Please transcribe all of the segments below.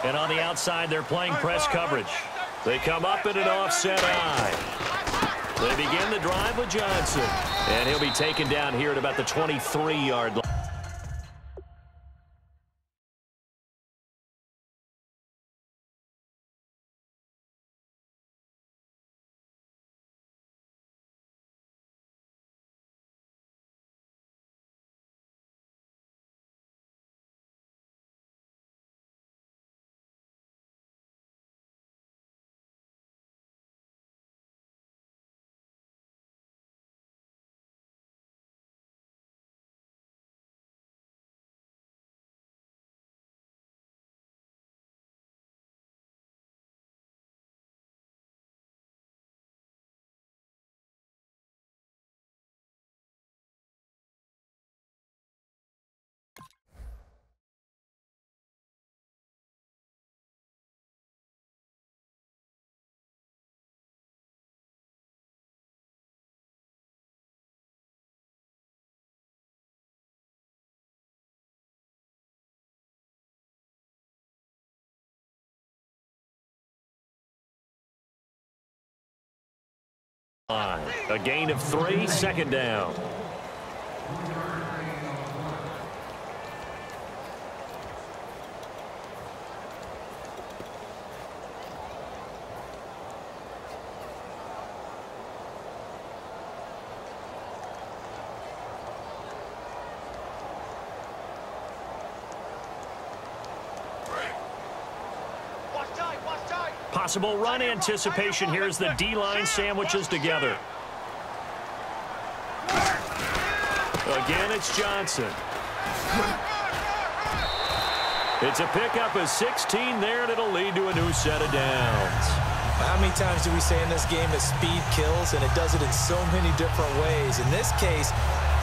And on the outside, they're playing press coverage. They come up in an offset eye. They begin the drive with Johnson. And he'll be taken down here at about the 23-yard line. A gain of 3, second down. Possible run anticipation. Here's the D-line sandwiches together. Again, it's Johnson. It's a pickup of 16 there, and it'll lead to a new set of downs. How many times do we say in this game that speed kills, and it does it in so many different ways? In this case,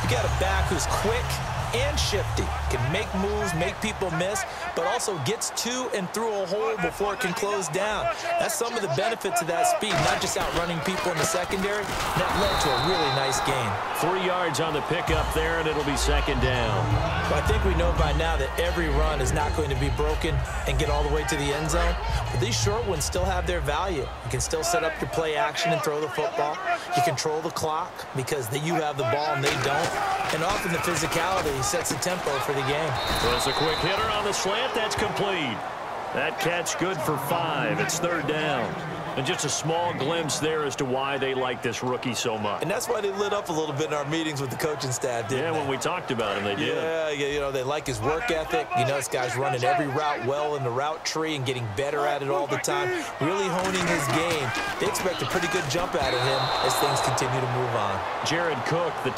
you got a back who's quick and shifty, can make moves, make people miss, but also gets to and through a hole before it can close down. That's some of the benefits of that speed, not just outrunning people in the secondary. That led to a really nice gain. 3 yards on the pickup there, and it'll be second down. Well, I think we know by now that every run is not going to be broken and get all the way to the end zone. But these short ones still have their value. You can still set up your play action and throw the football. You control the clock because you have the ball and they don't. And often the physicality sets the tempo for the game. Was a quick hitter on the slant. That's complete. That catch good for 5. It's third down. And just a small glimpse there as to why they like this rookie so much. And that's why they lit up a little bit in our meetings with the coaching staff, didn't they? When we talked about him, they did. Yeah, you know, they like his work ethic. You know, this guy's running every route well in the route tree and getting better at it all the time, really honing his game. They expect a pretty good jump out of him as things continue to move on. Jared Cook, the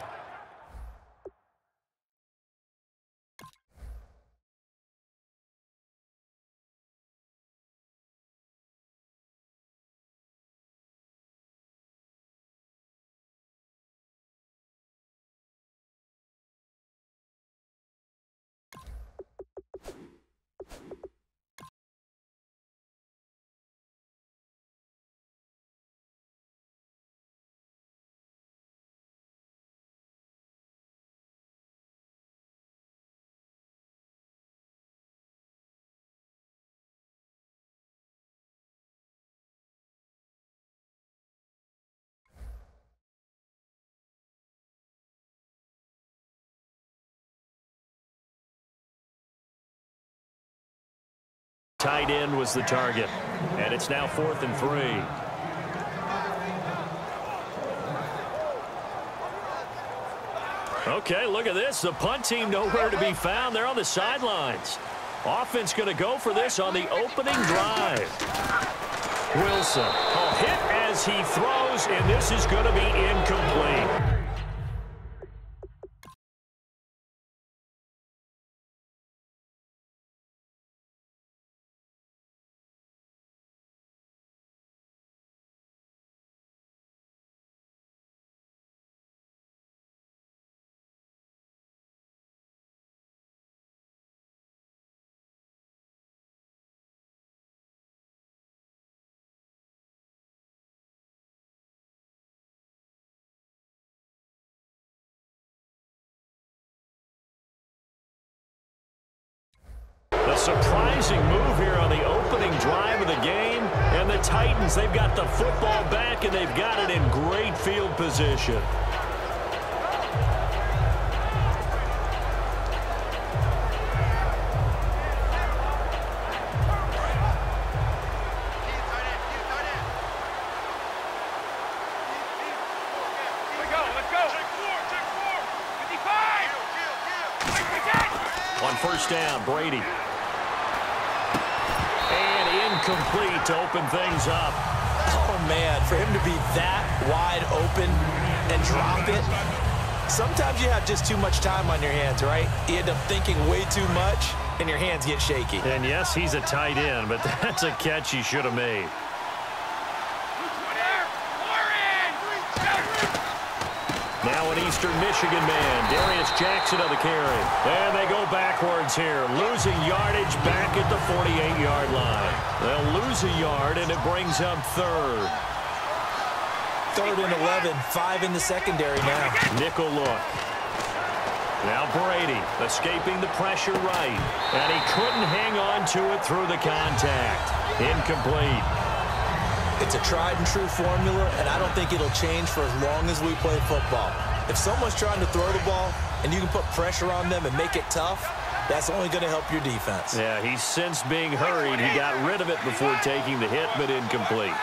tight end was the target. And it's now 4th and 3. Okay, look at this. The punt team nowhere to be found. They're on the sidelines. Offense going to go for this on the opening drive. Wilson, a hit as he throws, and this is going to be incomplete. A surprising move here on the opening drive of the game. And the Titans, they've got the football back, and they've got it in great field position. On first down, Brady. And incomplete to open things up. Oh, man, for him to be that wide open and drop it. Sometimes you have just too much time on your hands, right? You end up thinking way too much, and your hands get shaky. And, yes, he's a tight end, but that's a catch he should have made. Now an Eastern Michigan man, Darius Jackson on the carry. And they go backwards here, losing yardage back at the 48-yard line. They'll lose a yard, and it brings up third. 3rd and 11, 5 in the secondary now. Nickel look. Now Brady escaping the pressure right. And he couldn't hang on to it through the contact. Incomplete. It's a tried-and-true formula, and I don't think it'll change for as long as we play football. If someone's trying to throw the ball and you can put pressure on them and make it tough, that's only going to help your defense. Yeah, he's since being hurried. He got rid of it before taking the hit, but incomplete.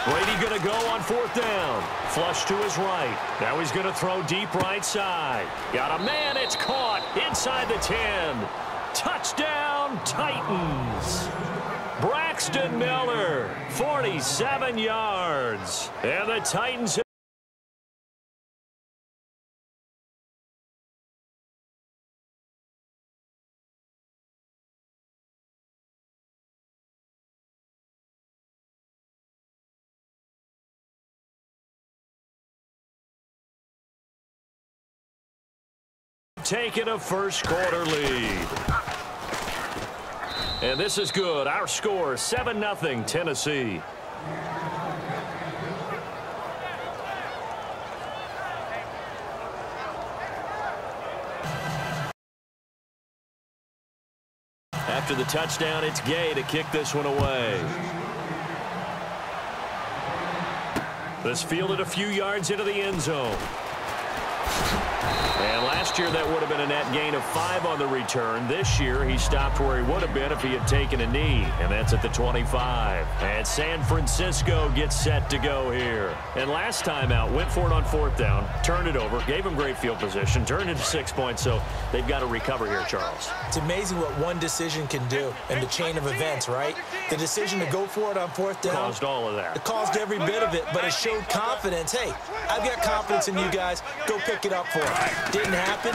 Brady going to go on 4th down. Flush to his right. Now he's going to throw deep right side. Got a man. It's caught inside the 10. Touchdown, Titans. Braxton Miller, 47 yards. And the Titans taking a first-quarter lead. And this is good. Our score, 7-0 Tennessee. After the touchdown, it's Gay to kick this one away. This fielded a few yards into the end zone. And last year, that would have been a net gain of 5 on the return. This year, he stopped where he would have been if he had taken a knee, and that's at the 25. And San Francisco gets set to go here. And last time out, went for it on 4th down, turned it over, gave him great field position, turned it to 6 points, so they've got to recover here, Charles. It's amazing what one decision can do in the chain of events, right? The decision to go for it on 4th down. Caused all of that. It caused every bit of it, but it showed confidence. Hey, I've got confidence in you guys. Go pick it up for it. Didn't happen.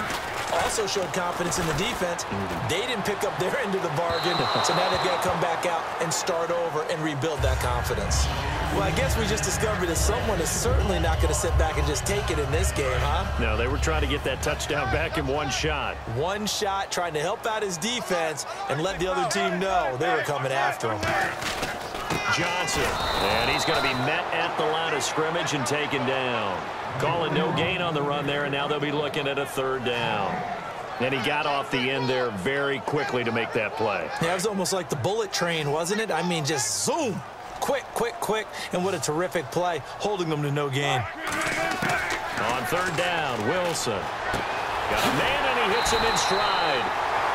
Also showed confidence in the defense. They didn't pick up their end of the bargain, so now they've got to come back out and start over and rebuild that confidence. Well, I guess we just discovered that someone is certainly not going to sit back and just take it in this game, huh? No, they were trying to get that touchdown back in one shot. One shot, trying to help out his defense and let the other team know they were coming after him. Johnson, and he's going to be met at the line of scrimmage and taken down. Calling no gain on the run there, and now they'll be looking at a 3rd down. And he got off the end there very quickly to make that play. Yeah, it was almost like the bullet train, wasn't it? I mean, just zoom. Quick, quick, quick. And what a terrific play, holding them to no gain. On 3rd down, Wilson. Got a man, and he hits him in stride.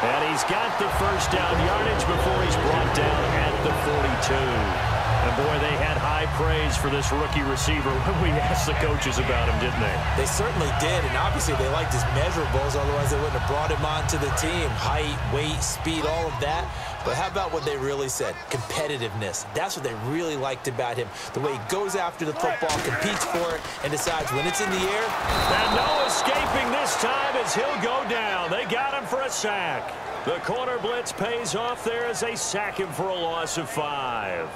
And he's got the first down yardage before he's brought down at the 42. And, boy, they had high praise for this rookie receiver when we asked the coaches about him, didn't they? They certainly did, and obviously they liked his measurables, otherwise they wouldn't have brought him onto the team. Height, weight, speed, all of that. But how about what they really said? Competitiveness. That's what they really liked about him. The way he goes after the football, competes for it, and decides when it's in the air. And no escaping this time as he'll go down. They got him for a sack. The corner blitz pays off there as they sack him for a loss of 5.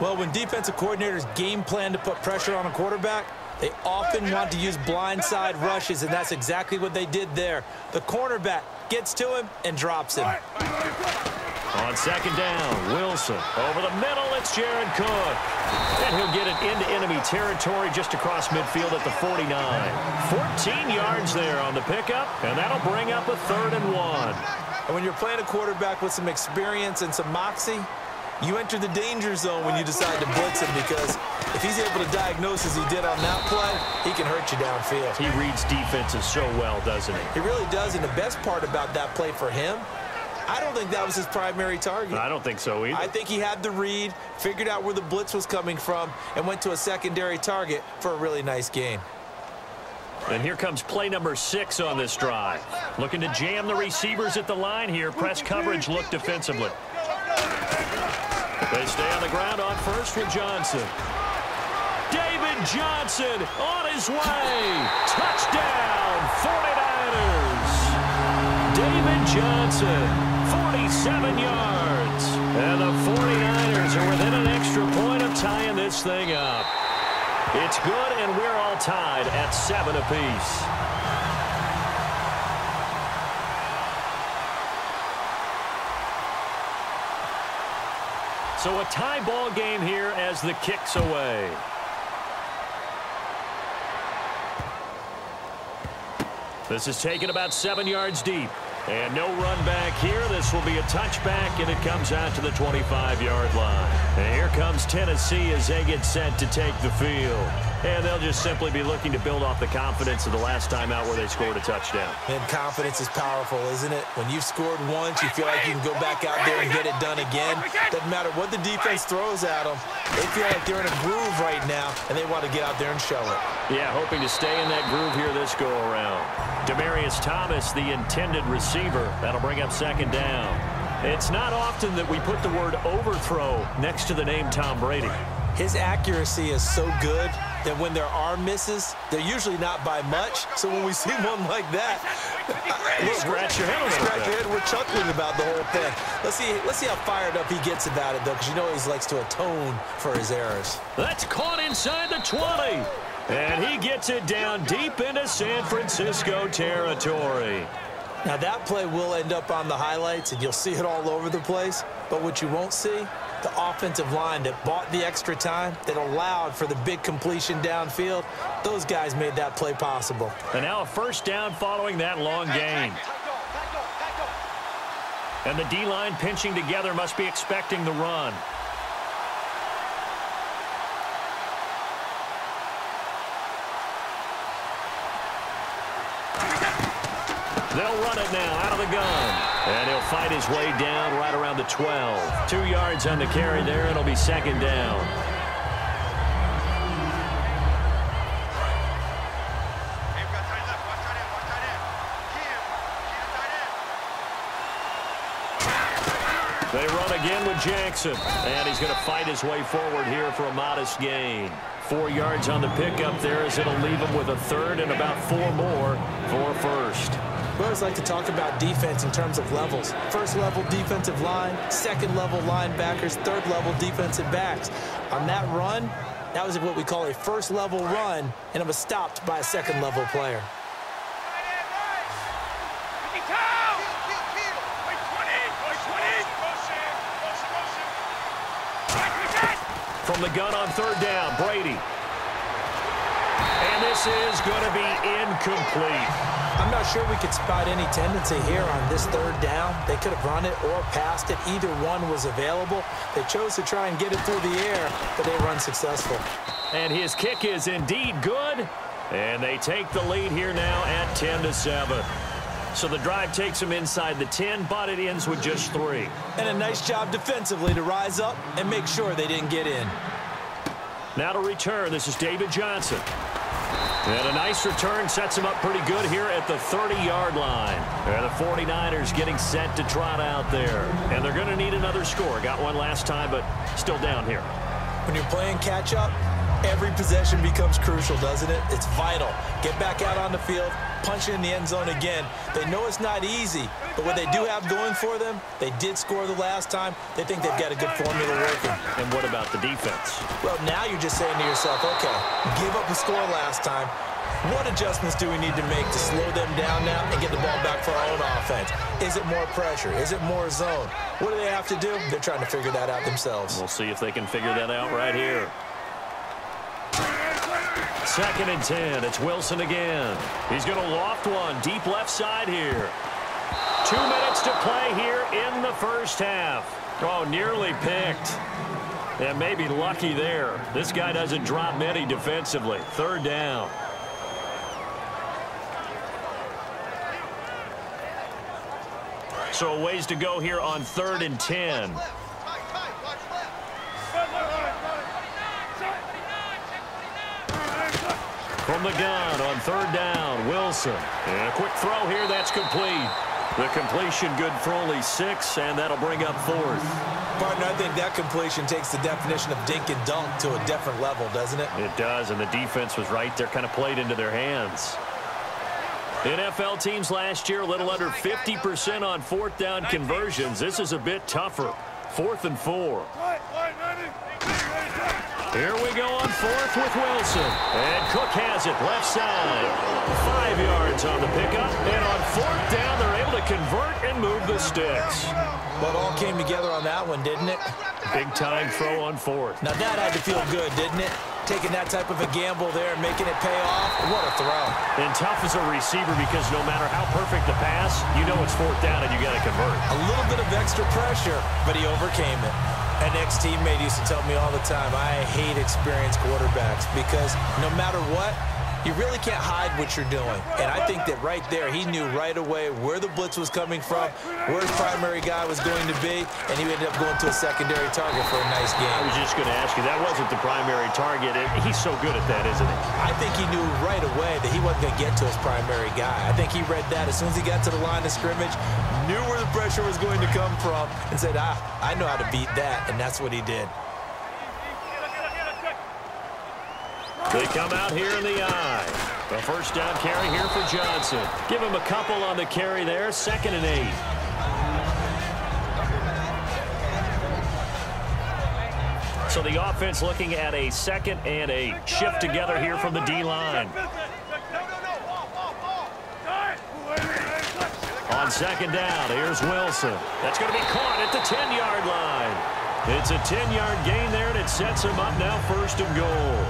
Well, when defensive coordinators game plan to put pressure on a quarterback, they often want to use blindside rushes, and that's exactly what they did there. The cornerback gets to him and drops him. On 2nd down, Wilson. Over the middle, it's Jared Cook. And he'll get it into enemy territory just across midfield at the 49. 14 yards there on the pickup, and that'll bring up a 3rd and 1. And when you're playing a quarterback with some experience and some moxie, you enter the danger zone when you decide to blitz him, because if he's able to diagnose as he did on that play, he can hurt you downfield. He reads defenses so well, doesn't he? He really does, and the best part about that play for him, I don't think that was his primary target. I don't think so either. I think he had the read, figured out where the blitz was coming from, and went to a secondary target for a really nice gain. And here comes play number 6 on this drive. Looking to jam the receivers at the line here. Press coverage look defensively. They stay on the ground on first with Johnson. David Johnson on his way. Touchdown, 49ers. David Johnson, 47 yards. And the 49ers are within an extra point of tying this thing up. It's good, and we're all tied at 7 apiece. So a tie ball game here as the kick's away. This is taken about 7 yards deep. And no run back here. This will be a touchback, and it comes out to the 25-yard line. And here comes Tennessee as they get set to take the field. And they'll just simply be looking to build off the confidence of the last time out where they scored a touchdown. And confidence is powerful, isn't it? When you've scored once, you feel like you can go back out there and get it done again. Doesn't matter what the defense throws at them. They feel like they're in a groove right now, and they want to get out there and show it. Yeah, hoping to stay in that groove here this go-around. Demaryius Thomas, the intended receiver. That'll bring up second down. It's not often that we put the word overthrow next to the name Tom Brady. His accuracy is so good that when there are misses, they're usually not by much. So when we see one like that, scratch your head a little bit. We're chuckling about the whole thing. Let's see how fired up he gets about it, though, because you know he likes to atone for his errors. That's caught inside the 20. And he gets it down deep into San Francisco territory. Now, that play will end up on the highlights, and you'll see it all over the place. But what you won't see, the offensive line that bought the extra time, that allowed for the big completion downfield, those guys made that play possible. And now a first down following that long gain. And the D-line pinching together must be expecting the run. They'll run it now out of the gun. And he'll fight his way down right around the 12. 2 yards on the carry there. It'll be second down. They run again with Jackson. And he's going to fight his way forward here for a modest gain. 4 yards on the pickup there as it'll leave him with a third and about 4 more for first. We always like to talk about defense in terms of levels. First level defensive line, second level linebackers, third level defensive backs. On that run, that was what we call a first level run, and it was stopped by a second level player. From the gun on third down, Brady. And this is going to be incomplete. I'm not sure we could spot any tendency here on this third down. They could have run it or passed it. Either one was available. They chose to try and get it through the air, but they run successful. And his kick is indeed good. And they take the lead here now at 10-7. So the drive takes them inside the 10, but it ends with just 3. And a nice job defensively to rise up and make sure they didn't get in. Now to return, this is David Johnson. And a nice return sets him up pretty good here at the 30-yard line. And the 49ers getting set to trot out there. And they're going to need another score. Got one last time, but still down here. When you're playing catch-up, every possession becomes crucial, doesn't it? It's vital. Get back out on the field, punch it in the end zone again. They know it's not easy, but what they do have going for them, they did score the last time. They think they've got a good formula working. And what about the defense? Well, now you're just saying to yourself, okay, give up the score last time. What adjustments do we need to make to slow them down now and get the ball back for our own offense? Is it more pressure? Is it more zone? What do they have to do? They're trying to figure that out themselves. We'll see if they can figure that out right here. 2nd and 10. It's Wilson again. He's going to loft one deep left side here. 2 minutes to play here in the first half. Oh, nearly picked. And maybe lucky there. This guy doesn't drop many defensively. 3rd down. So a ways to go here on 3rd and 10. From the gun on 3rd down, Wilson. And a quick throw here, that's complete. The completion good for only 6, and that'll bring up 4th. Partner, I think that completion takes the definition of dink and dunk to a different level, doesn't it? It does, and the defense was right there, kind of played into their hands. NFL teams last year, a little under 50% on 4th down conversions. This is a bit tougher. 4th and 4. Here we go on 4th with Wilson. And Cook has it left side. 5 yards on the pickup. And on 4th down, they're able to convert and move the sticks. Well, it all came together on that one, didn't it? Big-time throw on 4th. Now, that had to feel good, didn't it? Taking that type of a gamble there, making it pay off. What a throw. And tough as a receiver because no matter how perfect the pass, you know it's 4th down and you got to convert. A little bit of extra pressure, but he overcame it. An ex-teammate used to tell me all the time, I hate experienced quarterbacks because no matter what, you really can't hide what you're doing. And I think that right there, he knew right away where the blitz was coming from, where his primary guy was going to be, and he ended up going to a secondary target for a nice game. I was just going to ask you, that wasn't the primary target. He's so good at that, isn't he? I think he knew right away that he wasn't going to get to his primary guy. I think he read that as soon as he got to the line of scrimmage, knew where the pressure was going to come from, and said, I know how to beat that, and that's what he did. They come out here in the eye. The 1st down carry here for Johnson. Give him a couple on the carry there. 2nd and 8. So the offense looking at a 2nd and 8. Shift together here from the D-line. On 2nd down, here's Wilson. That's going to be caught at the 10-yard line. It's a 10-yard gain there, and it sets him up now 1st and goal.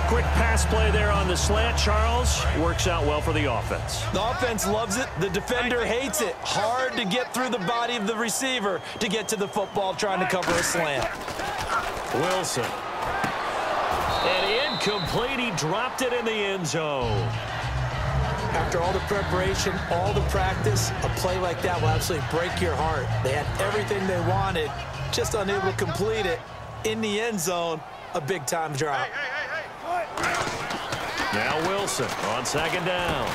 Quick pass play there on the slant, Charles. Works out well for the offense. The offense loves it. The defender hates it. Hard to get through the body of the receiver to get to the football trying to cover a slant. Wilson. And incomplete. He dropped it in the end zone. After all the preparation, all the practice, a play like that will absolutely break your heart. They had everything they wanted, just unable to complete it. In the end zone, a big-time drop. Now Wilson on 2nd down.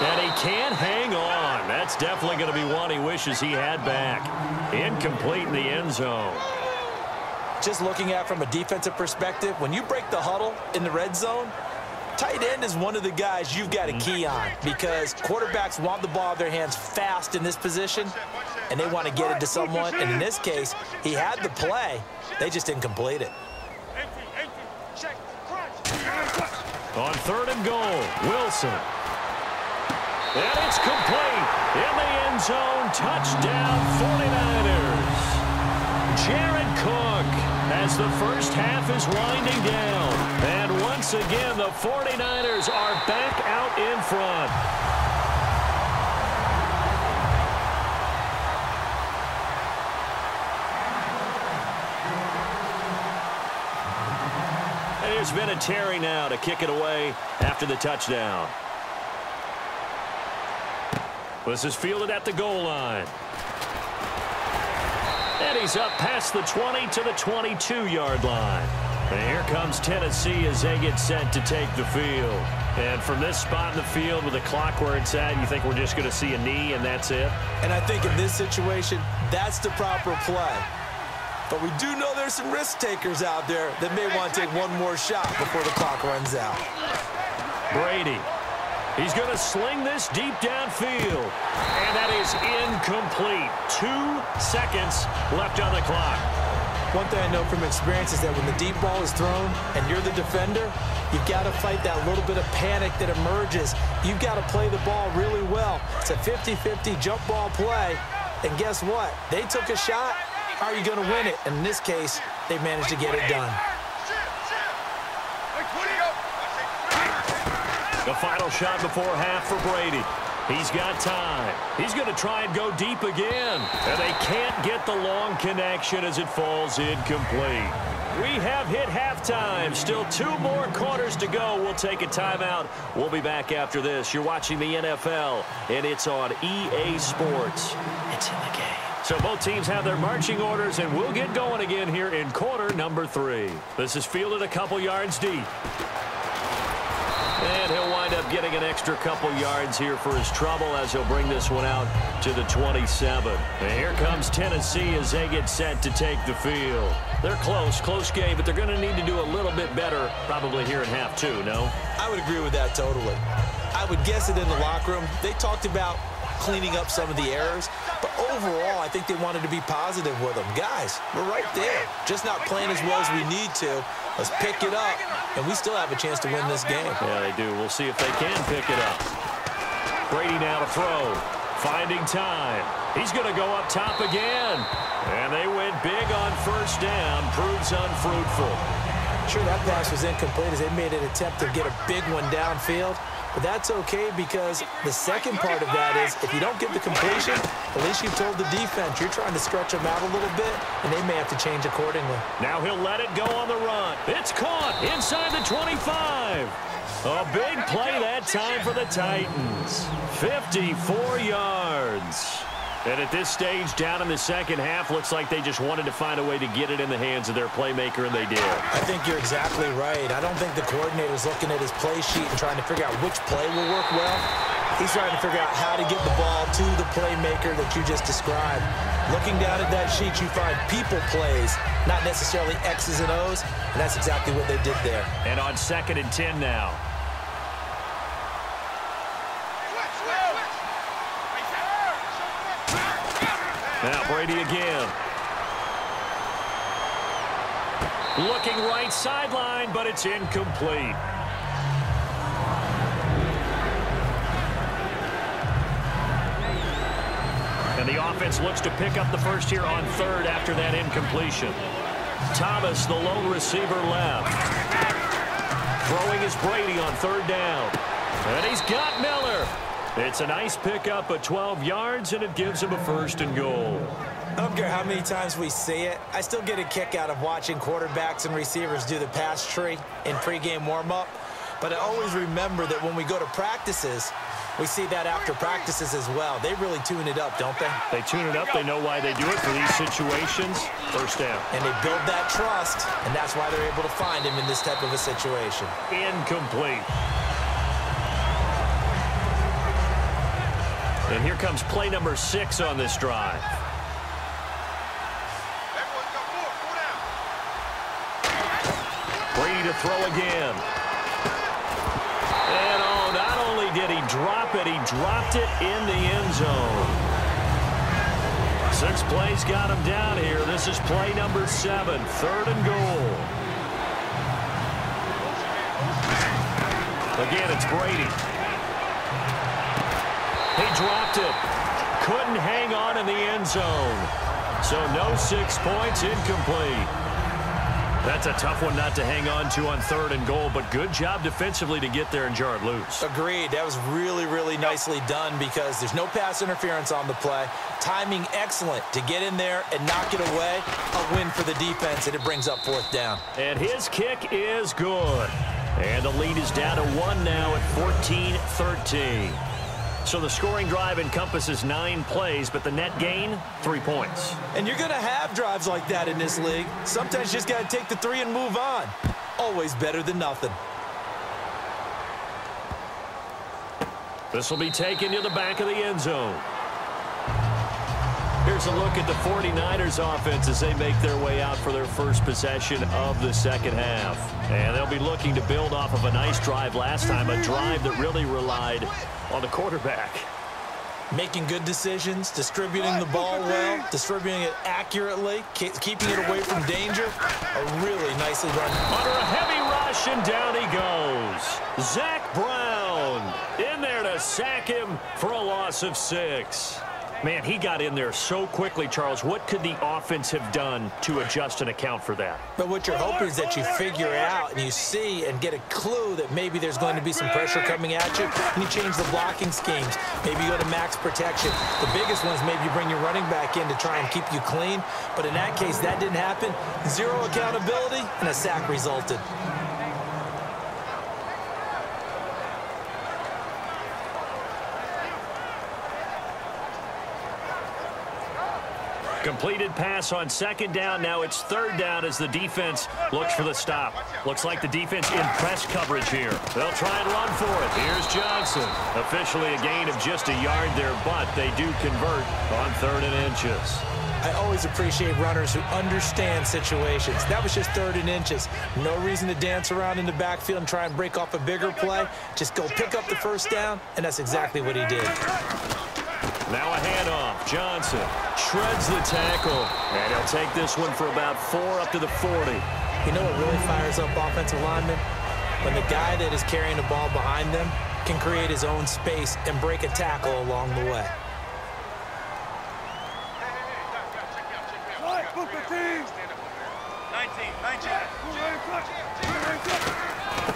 And he can't hang on. That's definitely going to be one he wishes he had back. Incomplete in the end zone. Just looking at it from a defensive perspective, when you break the huddle in the red zone, tight end is one of the guys you've got to key on because quarterbacks want the ball in their hands fast in this position, and they want to get it to someone. And in this case, he had the play. They just didn't complete it. On 3rd and goal, Wilson. And it's complete. In the end zone, touchdown 49ers. Jared Cook as the first half is winding down. And once again, the 49ers are back out in front. There's been a Terry now to kick it away after the touchdown. This is fielded at the goal line. And he's up past the 20 to the 22-yard line. And here comes Tennessee as they get set to take the field. And from this spot in the field with the clock where it's at, you think we're just going to see a knee and that's it? And I think in this situation, that's the proper play. But we do know there's some risk takers out there that may want to take one more shot before the clock runs out. Brady. He's going to sling this deep downfield. And that is incomplete. 2 seconds left on the clock. One thing I know from experience is that when the deep ball is thrown and you're the defender, you've got to fight that little bit of panic that emerges. You've got to play the ball really well. It's a 50-50 jump ball play. And guess what? They took a shot. How are you going to win it? And in this case, they managed to get it done. The final shot before half for Brady. He's got time. He's going to try and go deep again. And they can't get the long connection as it falls incomplete. We have hit halftime. Still 2 more quarters to go. We'll take a timeout. We'll be back after this. You're watching the NFL, and it's on EA Sports. It's in the game. So both teams have their marching orders, and we'll get going again here in quarter number 3. This is fielded a couple yards deep. And he'll wind up getting an extra couple yards here for his trouble as he'll bring this one out to the 27. And here comes Tennessee as they get set to take the field. They're close game, but they're going to need to do a little bit better probably here in half 2, no? I would agree with that totally. I would guess it in the locker room. They talked about cleaning up some of the errors, but overall, I think they wanted to be positive with them. Guys, we're right there. Just not playing as well as we need to. Let's pick it up, and we still have a chance to win this game. Yeah, they do. We'll see if they can pick it up. Brady now to throw. Finding time. He's going to go up top again. And they went big on first down. Proves unfruitful. Sure, that pass was incomplete as they made an attempt to get a big one downfield. But that's okay because the second part of that is if you don't get the completion, at least you've told the defense you're trying to stretch them out a little bit, and they may have to change accordingly. Now he'll let it go on the run. It's caught inside the 25. A big play that time for the Titans. 54 yards. And at this stage, down in the second half, looks like they just wanted to find a way to get it in the hands of their playmaker, and they did. I think you're exactly right. I don't think the coordinator's looking at his play sheet and trying to figure out which play will work well. He's trying to figure out how to get the ball to the playmaker that you just described. Looking down at that sheet, you find people plays, not necessarily X's and O's, and that's exactly what they did there. And on 2nd and 10 now. Now Brady again. Looking right sideline, but it's incomplete. And the offense looks to pick up the first here on 3rd after that incompletion. Thomas, the lone receiver, left. Throwing is Brady on 3rd down. And he's got Miller. It's a nice pickup of 12 yards, and it gives him a 1st and goal. I don't care how many times we see it. I still get a kick out of watching quarterbacks and receivers do the pass tree in pregame warm-up. But I always remember that when we go to practices, we see that after practices as well. They really tune it up, don't they? They tune it up. They know why they do it for these situations. 1st down. And they build that trust, and that's why they're able to find him in this type of a situation. Incomplete. And here comes play number 6 on this drive. Brady to throw again. And oh, not only did he drop it, he dropped it in the end zone. 6 plays got him down here. This is play number 7, 3rd and goal. Again, it's Brady. He dropped it. Couldn't hang on in the end zone. So no 6 points, incomplete. That's a tough one not to hang on to on 3rd and goal, but good job defensively to get there and jar it loose. Agreed. That was really, really nicely done because there's no pass interference on the play. Timing excellent to get in there and knock it away. A win for the defense, and it brings up 4th down. And his kick is good. And the lead is down to 1 now at 14-13. So the scoring drive encompasses 9 plays, but the net gain, 3 points. And you're going to have drives like that in this league. Sometimes you just got to take the 3 and move on. Always better than nothing. This will be taken to the back of the end zone. Here's a look at the 49ers offense as they make their way out for their first possession of the second half. And they'll be looking to build off of a nice drive last time, a drive that really relied on the quarterback. Making good decisions, distributing the ball well, distributing it accurately, keeping it away from danger. A really nicely run. Under a heavy rush, and down he goes. Zach Brown in there to sack him for a loss of 6. Man, he got in there so quickly, Charles. What could the offense have done to adjust and account for that? But what you're hoping is that you figure out and you see and get a clue that maybe there's going to be some pressure coming at you, and you change the blocking schemes. Maybe you go to max protection. The biggest one is maybe you bring your running back in to try and keep you clean. But in that case, that didn't happen. Zero accountability, and a sack resulted. Completed pass on second down. Now it's third down as the defense looks for the stop. Looks like the defense in press coverage here. They'll try and run for it. Here's Johnson. Officially a gain of just a yard there, but they do convert on 3rd and inches. I always appreciate runners who understand situations. That was just 3rd and inches. No reason to dance around in the backfield and try and break off a bigger play. Just go pick up the first down, and that's exactly what he did. Now a handoff. Johnson shreds the tackle, and he'll take this one for about 4 up to the 40. You know what really fires up offensive linemen? When the guy that is carrying the ball behind them can create his own space and break a tackle along the way.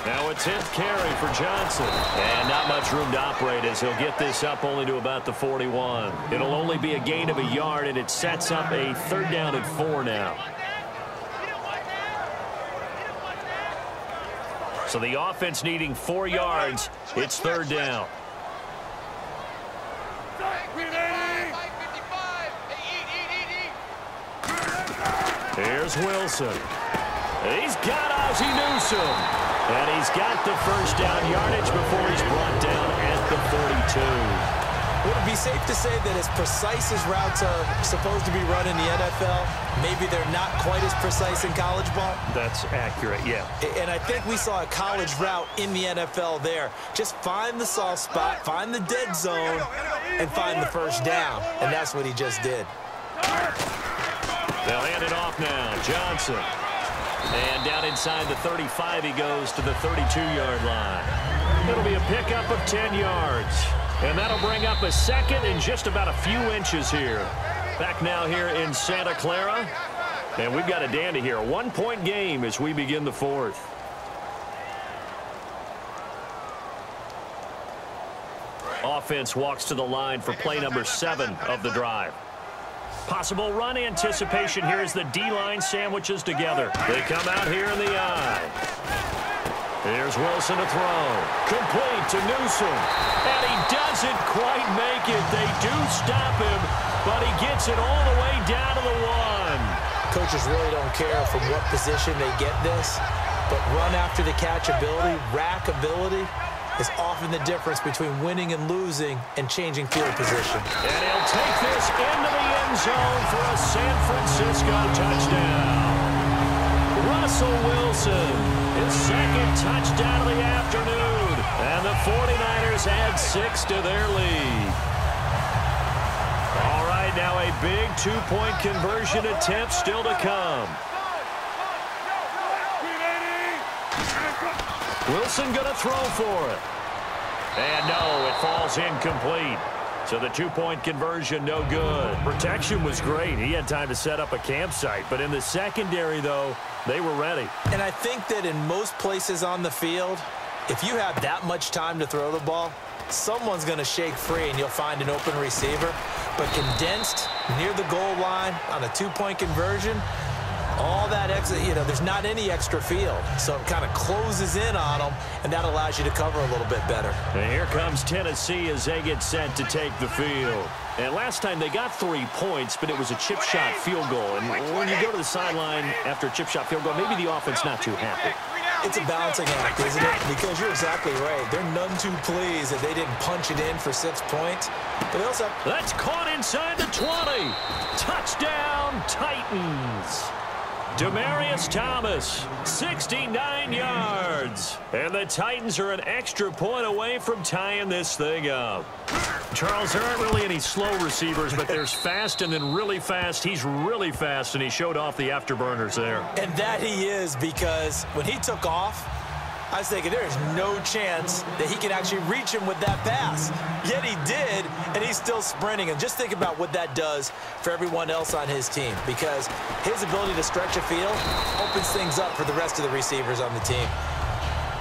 Now a 10th carry for Johnson. And not much room to operate as he'll get this up only to about the 41. It'll only be a gain of a yard, and it sets up a 3rd down and 4 now. So the offense needing 4 yards. It's 3rd down. Here's Wilson. He's got Ozzie Newsome. And he's got the first down yardage before he's brought down at the 42. Would it be safe to say that as precise as routes are supposed to be run in the NFL, maybe they're not quite as precise in college ball? That's accurate, yeah. And I think we saw a college route in the NFL there. Just find the soft spot, find the dead zone, and find the first down. And that's what he just did. They'll hand it off now. Johnson. And down inside the 35, he goes to the 32-yard line. It'll be a pickup of 10 yards. And that'll bring up a 2nd and just about a few inches here. Back now here in Santa Clara. And we've got a dandy here. A 1-point game as we begin the 4th. Offense walks to the line for play number 7 of the drive. Possible run anticipation here as the D-line sandwiches together. They come out here in the eye. Here's Wilson to throw. Complete to Newsome. And he doesn't quite make it. They do stop him, but he gets it all the way down to the 1. Coaches really don't care from what position they get this, but run after the catch ability, rack ability, is often the difference between winning and losing and changing field position. And he'll take this into the end zone for a San Francisco touchdown. Russell Wilson, his 2nd touchdown of the afternoon. And the 49ers add 6 to their lead. All right, now a big 2-point conversion attempt still to come. Wilson going to throw for it. And no, it falls incomplete. So the 2-point conversion, no good. Protection was great. He had time to set up a campsite. But in the secondary, though, they were ready. And I think that in most places on the field, if you have that much time to throw the ball, someone's going to shake free and you'll find an open receiver. But condensed near the goal line on a 2-point conversion, all that extra, there's not any extra field. So it kind of closes in on them, and that allows you to cover a little bit better. And here comes Tennessee as they get set to take the field. And last time they got 3 points, but it was a chip shot field goal. And when you go to the sideline after a chip shot field goal, maybe the offense not too happy. It's a balancing act, isn't it? Because you're exactly right. They're none too pleased that they didn't punch it in for 6 points. But they also that's caught inside the 20. Touchdown, Titans. Demaryius Thomas, 69 yards. And the Titans are an extra point away from tying this thing up. Charles, there aren't really any slow receivers, but there's fast and then really fast. He's really fast, and he showed off the afterburners there. And that he is, because when he took off, I was thinking there is no chance that he can actually reach him with that pass. Yet he did, and he's still sprinting. And just think about what that does for everyone else on his team, because his ability to stretch a field opens things up for the rest of the receivers on the team.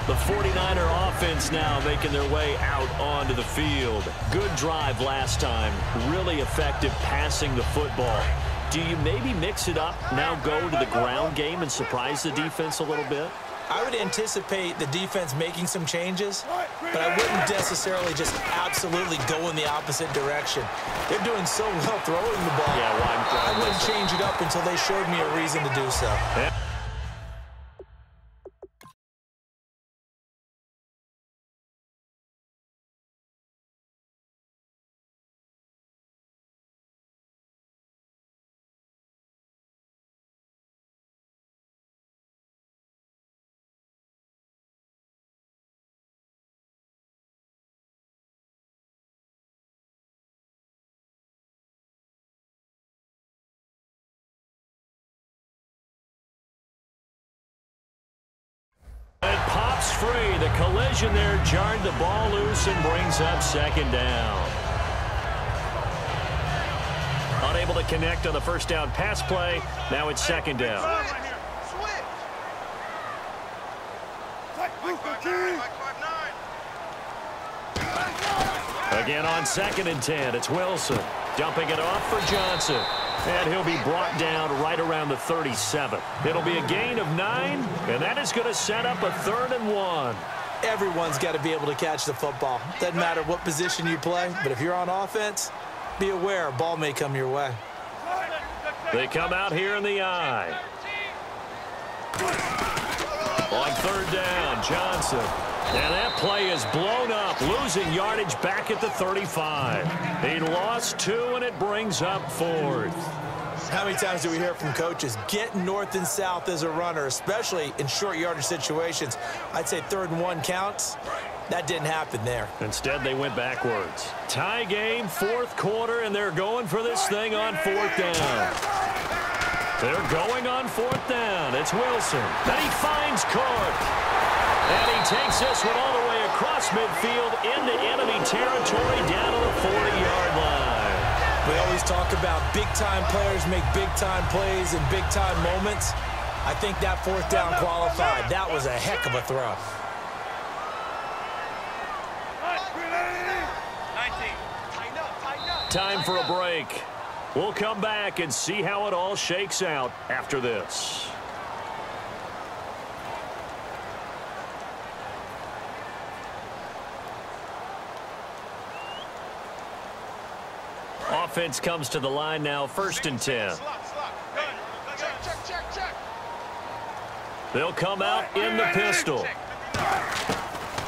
The 49er offense now making their way out onto the field. Good drive last time. Really effective passing the football. Do you maybe mix it up, now go to the ground game and surprise the defense a little bit? I would anticipate the defense making some changes, but I wouldn't necessarily just absolutely go in the opposite direction. They're doing so well throwing the ball. Yeah, well, I wouldn't change it up until they showed me a reason to do so. Yeah. Free. The collision there jarred the ball loose and brings up second down. Unable to connect on the first down pass play. Now it's second down. Again on 2nd and 10. It's Wilson. Dumping it off for Johnson. And he'll be brought down right around the 37. It'll be a gain of 9, and that is going to set up a 3rd and 1. Everyone's got to be able to catch the football. Doesn't matter what position you play, but if you're on offense, be aware a ball may come your way. They come out here in the I. On 3rd down, Johnson. And that play is blown up, losing yardage back at the 35. He lost 2, and it brings up 4th. How many times do we hear from coaches, get north and south as a runner, especially in short yardage situations? I'd say 3rd and 1 counts. That didn't happen there. Instead, they went backwards. Tie game, 4th quarter, and they're going for this thing on 4th down. They're going on 4th down. It's Wilson. Then he finds Court. And he takes this one all the way across midfield into enemy territory down to the 40-yard line. We always talk about big-time players make big-time plays in big-time moments. I think that 4th down qualified. That was a heck of a throw. Time for a break. We'll come back and see how it all shakes out after this. Offense comes to the line now, 1st and 10. They'll come out in the pistol.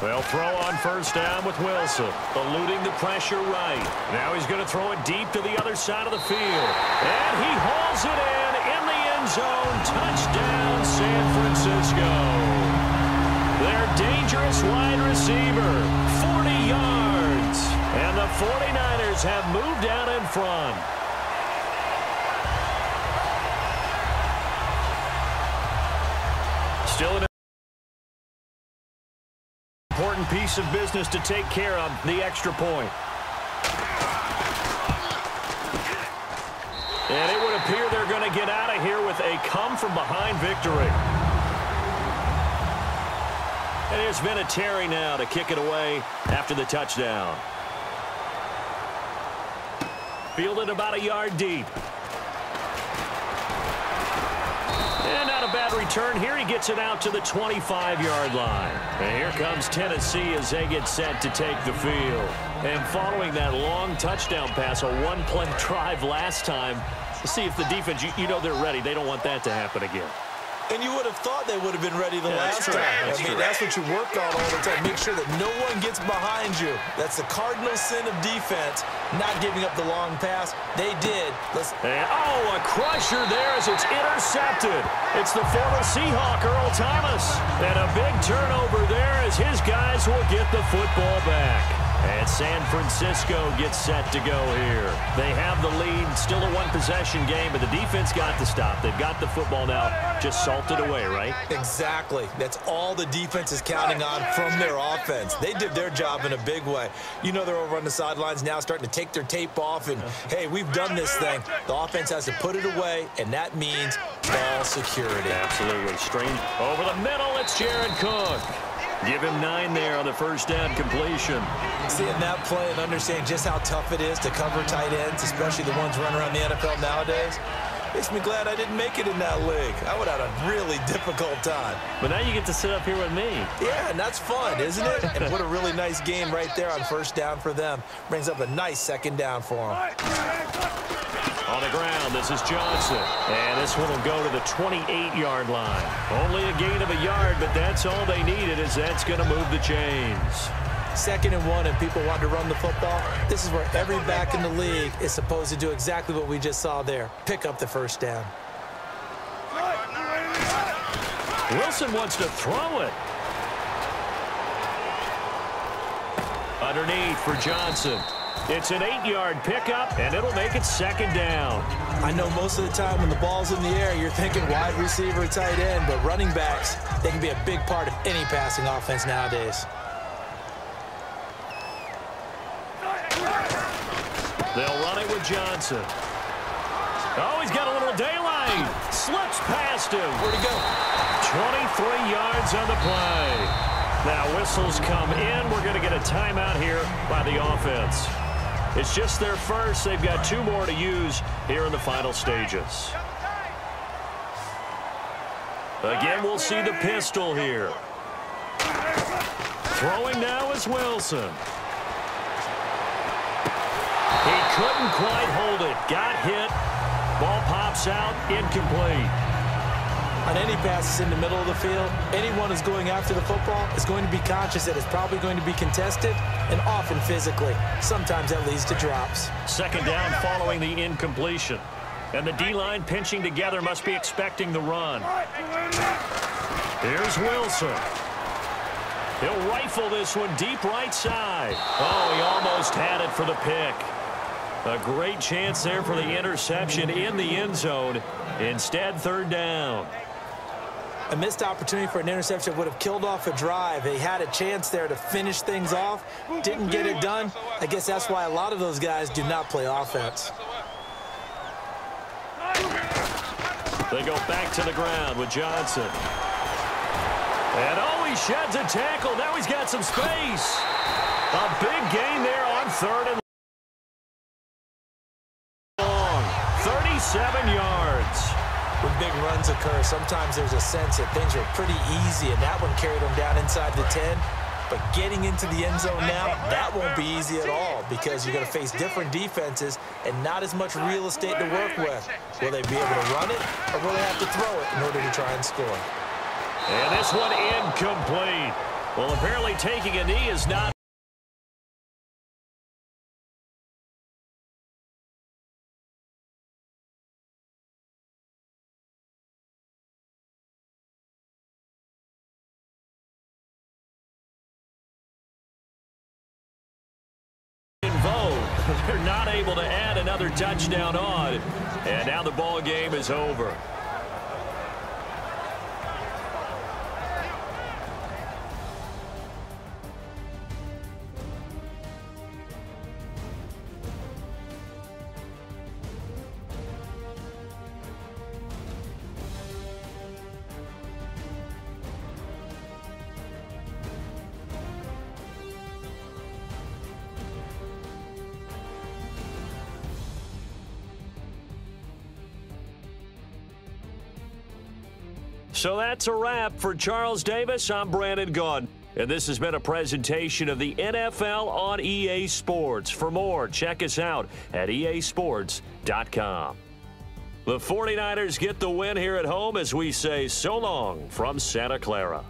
They'll throw on 1st down with Wilson, eluding the pressure right. Now he's going to throw it deep to the other side of the field. And he hauls it in the end zone. Touchdown, San Francisco. Their dangerous wide receiver, 40 yards. And the 49ers have moved out in front. Still an important piece of business to take care of, the extra point. And it would appear they're going to get out of here with a come-from-behind victory. And it's been a Terry now to kick it away after the touchdown. Fielded about a yard deep. And not a bad return here. He gets it out to the 25-yard line. And here comes Tennessee as they get set to take the field. And following that long touchdown pass, a one-play drive last time, let's see if the defense, you know they're ready. They don't want that to happen again. And you would have thought they would have been ready the last time. That's what you work on all the time. Make sure that no one gets behind you. That's the cardinal sin of defense, not giving up the long pass. They did. A crusher there as it's intercepted. It's the former Seahawk, Earl Thomas. And a big turnover there as his guys will get the football back. And San Francisco gets set to go here. They have the lead, still a one-possession game, but the defense got to stop. They've got the football now, just salted away, right? Exactly. That's all the defense is counting on from their offense. They did their job in a big way. You know they're over on the sidelines now starting to take their tape off, and, hey, we've done this thing. The offense has to put it away, and that means ball security. Absolutely. Strange. Over the middle, it's Jared Cook. Give him 9 there on the first down completion. Seeing that play and understanding just how tough it is to cover tight ends, especially the ones running around the NFL nowadays, makes me glad I didn't make it in that league. I would have had a really difficult time. But now you get to sit up here with me. Yeah, and that's fun, isn't it? And what a really nice game right there on first down for them. Brings up a nice second down for them. On the ground, this is Johnson. And this one will go to the 28-yard line. Only a gain of a yard, but that's all they needed, as that's going to move the chains. 2nd and 1, and people want to run the football. This is where every back in the league is supposed to do exactly what we just saw there. Pick up the first down. Wilson wants to throw it. Underneath for Johnson. It's an 8-yard pickup, and it'll make it 2nd down. I know most of the time when the ball's in the air, you're thinking wide receiver, tight end, but running backs, they can be a big part of any passing offense nowadays. They'll run it with Johnson. Oh, he's got a little daylight. Slips past him. Where'd he go? 23 yards on the play. Now whistles come in. We're going to get a timeout here by the offense. It's just their first. They've got 2 more to use here in the final stages. Again, we'll see the pistol here. Throwing now is Wilson. He couldn't quite hold it. Got hit. Ball pops out. Incomplete. On any passes in the middle of the field, anyone who's going after the football is going to be conscious that it's probably going to be contested, and often physically. Sometimes that leads to drops. 2nd down following the incompletion. And the D-line pinching together must be expecting the run. Here's Wilson. He'll rifle this one deep right side. Oh, he almost had it for the pick. A great chance there for the interception in the end zone. Instead, 3rd down. A missed opportunity for an interception would have killed off a drive. They had a chance there to finish things off. Didn't get it done. I guess that's why a lot of those guys do not play offense. They go back to the ground with Johnson. And oh, he sheds a tackle. Now he's got some space. A big gain there on 3rd and long. 37 yards. When big runs occur, sometimes there's a sense that things are pretty easy, and that one carried them down inside the 10. But getting into the end zone now, that won't be easy at all, because you're going to face different defenses and not as much real estate to work with. Will they be able to run it, or will they have to throw it in order to try and score? And this one incomplete. Well, apparently taking a knee is not they're not able to add another touchdown on, and now the ball game is over. So that's a wrap for Charles Davis. I'm Brandon Gaudin, and this has been a presentation of the NFL on EA Sports. For more, check us out at easports.com. The 49ers get the win here at home as we say so long from Santa Clara.